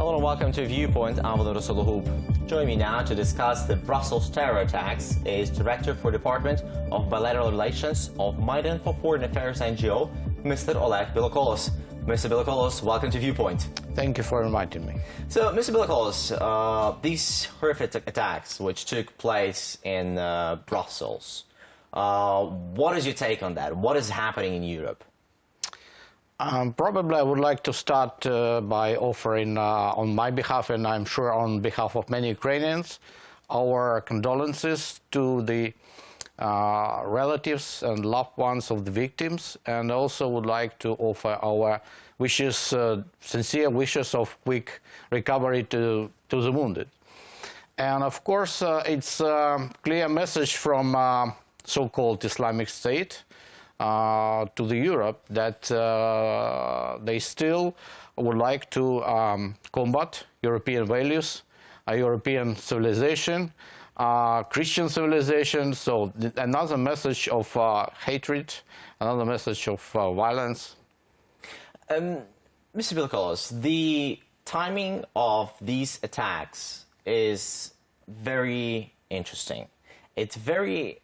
Hello and welcome to Viewpoint. I'm Oleh. Joining me now to discuss the Brussels terror attacks is Director for Department of Bilateral Relations of Maidan for Foreign Affairs NGO, Mr. Oleh Belokolos. Mr. Belokolos, welcome to Viewpoint. Thank you for inviting me. So, Mr. Belokolos, these horrific attacks which took place in Brussels, what is your take on that? What is happening in Europe? Probably I would like to start by offering on my behalf, and I'm sure on behalf of many Ukrainians, our condolences to the relatives and loved ones of the victims, and also would like to offer our wishes, sincere wishes of quick recovery to the wounded. And of course, it's a clear message from so-called Islamic State to the Europe that they still would like to combat European values, European civilization, Christian civilization. So another message of hatred, another message of violence. Mr. Belokolos, the timing of these attacks is very interesting. It's very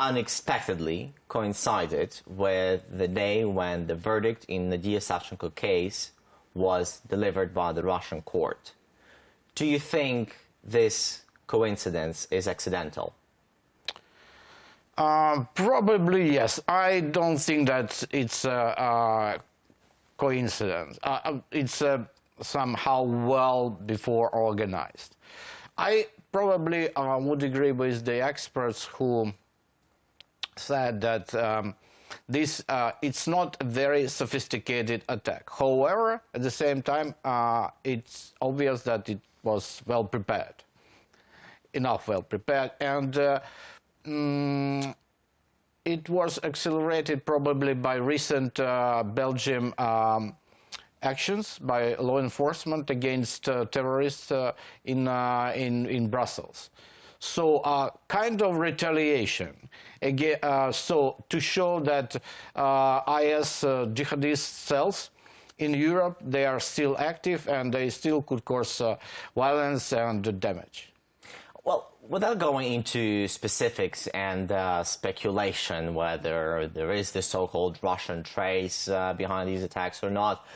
unexpectedly coincided with the day when the verdict in the Savchenko case was delivered by the Russian court. Do you think this coincidence is accidental? Probably yes. I don't think that it's a coincidence. It's somehow well before organized. I probably would agree with the experts who said that it's not a very sophisticated attack. However, at the same time, it's obvious that it was well prepared, enough well prepared, and it was accelerated probably by recent Belgian actions by law enforcement against terrorists in Brussels. So kind of retaliation, again, so to show that IS jihadist cells in Europe, they are still active and they still could cause violence and damage. Well, without going into specifics and speculation whether there is the so-called Russian trace behind these attacks or not,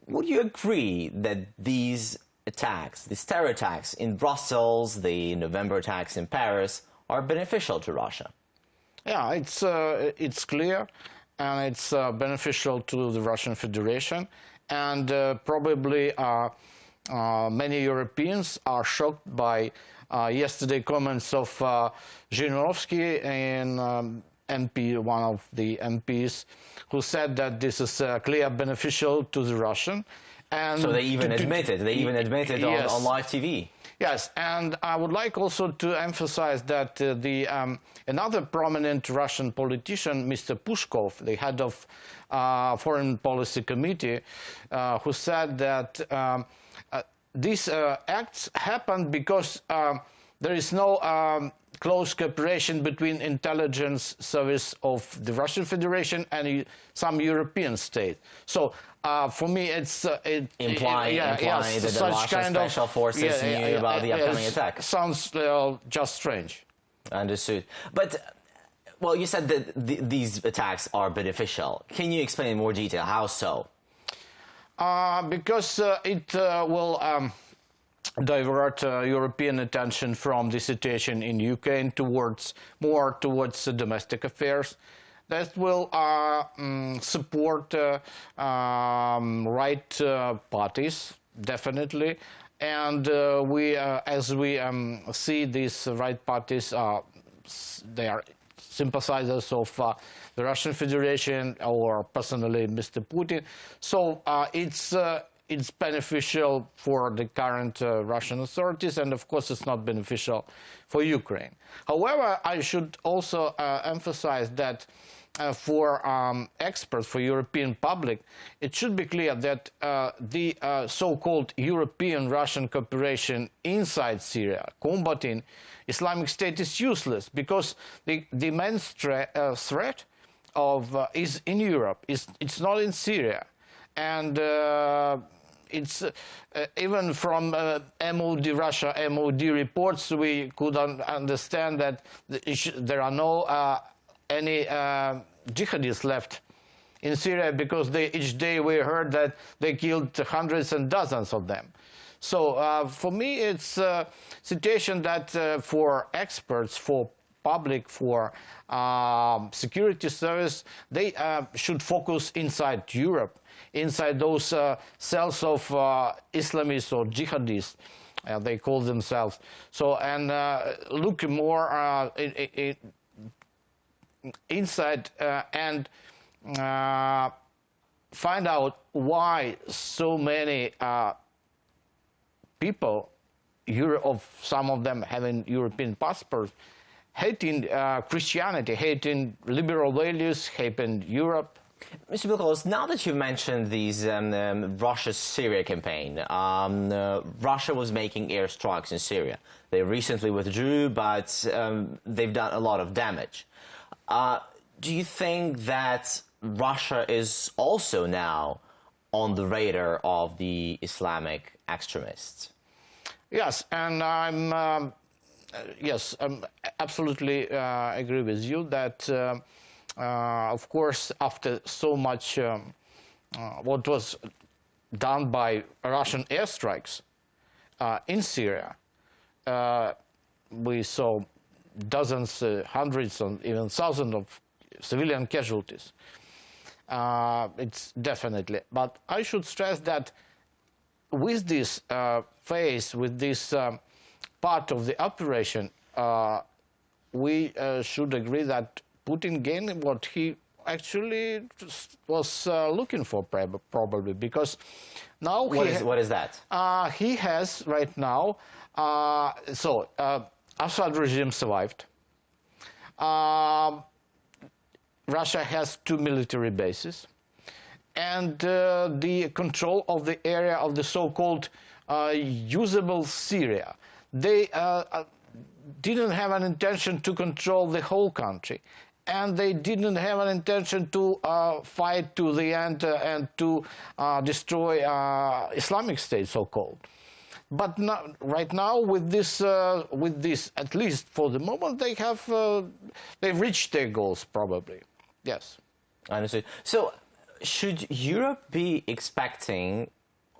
would you agree that these attacks, these terror attacks in Brussels, the November attacks in Paris, are beneficial to Russia? Yeah, it's clear, and it's beneficial to the Russian Federation, and probably many Europeans are shocked by yesterday comments of Zhyrynovskiy, and MP, one of the MPs, who said that this is clear beneficial to the Russian. And so they even admitted. They even admitted yes, on live TV. Yes, and I would like also to emphasize that another prominent Russian politician, Mr. Pushkov, the head of Foreign Policy Committee, who said that these acts happened because there is no close cooperation between intelligence service of the Russian Federation and some European state. So for me, it's implying that the Russian special forces knew about the upcoming attack. Sounds just strange. Understood. But well, you said that these attacks are beneficial. Can you explain in more detail how so? Because it will divert European attention from the situation in Ukraine more towards domestic affairs. That will support right parties, definitely, and as we see these right parties, they are sympathizers of the Russian Federation or personally Mr. Putin. So it's beneficial for the current Russian authorities, and of course it's not beneficial for Ukraine. However, I should also emphasize that for experts, for European public, it should be clear that the so-called European-Russian cooperation inside Syria, combating Islamic State, is useless, because the main threat is in Europe. It's not in Syria. And it's even from MOD, Russia MOD reports, we could understand that there are no any jihadists left in Syria, because each day we heard that they killed hundreds and dozens of them. So for me, it's a situation that for experts, for public, for security service, they should focus inside Europe, inside those cells of Islamists or jihadists, they call themselves. So, and look more inside and find out why so many people, some of them having European passports, hating Christianity, hating liberal values, hating Europe. Mr. Belokolos, now that you mentioned these Russia-Syria campaign, Russia was making airstrikes in Syria. They recently withdrew, but they've done a lot of damage. Do you think that Russia is also now on the radar of the Islamic extremists? Yes, and I'm absolutely agree with you that, of course, after so much what was done by Russian airstrikes in Syria, we saw dozens, hundreds, and even thousands of civilian casualties. It's definitely. But I should stress that with this phase, with this part of the operation, we should agree that Putin gained what he actually was looking for, probably, because now what is that? He has right now. Assad regime survived. Russia has 2 military bases, and the control of the area of the so-called usable Syria. They didn't have an intention to control the whole country, and they didn't have an intention to fight to the end and to destroy Islamic State, so-called. But right now, with this, at least for the moment, they've reached their goals, probably. Yes. I understand. So, should Europe be expecting,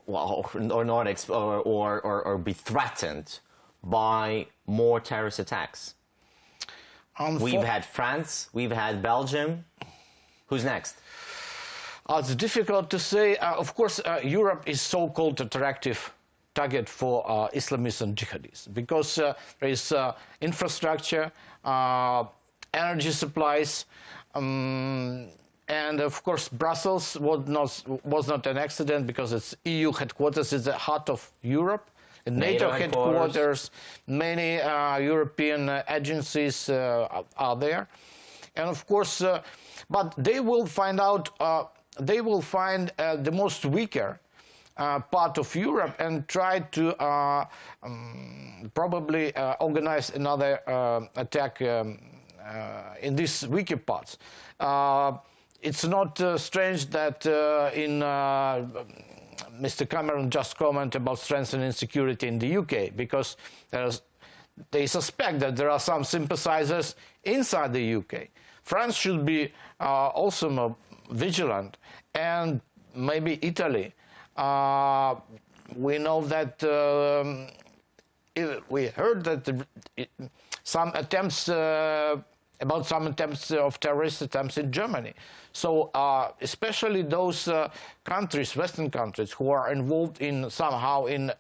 well, or be threatened by more terrorist attacks? We've had France, we've had Belgium. Who's next? It's difficult to say. Of course, Europe is so-called attractive target for Islamists and jihadists, because there is infrastructure, energy supplies, and of course Brussels was not an accident, because it's EU headquarters, it's the heart of Europe. NATO headquarters, many European agencies are there, and of course, but they will find out. They will find the most weaker part of Europe and try to probably organize another attack in these weaker parts. It's not strange that in Mr. Cameron just commented about strengthening security in the UK, because they suspect that there are some sympathizers inside the UK. France should be also more vigilant, and maybe Italy. We know that we heard that some attempts of terrorist attempts in Germany. So especially those countries, Western countries, who are involved in somehow in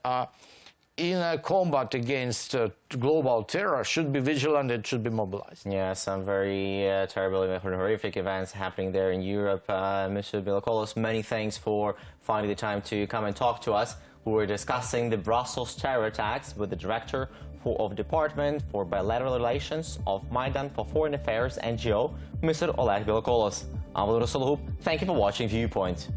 a combat against global terror should be vigilant and should be mobilized. Yeah, some very terrible and horrific events happening there in Europe. Mr. Belokolos, many thanks for finding the time to come and talk to us. We were discussing the Brussels terror attacks with the Director of Department for Bilateral Relations of Maidan for Foreign Affairs NGO, Mr. Oleh Belokolos. I'm Brussel. Thank you for watching Viewpoint.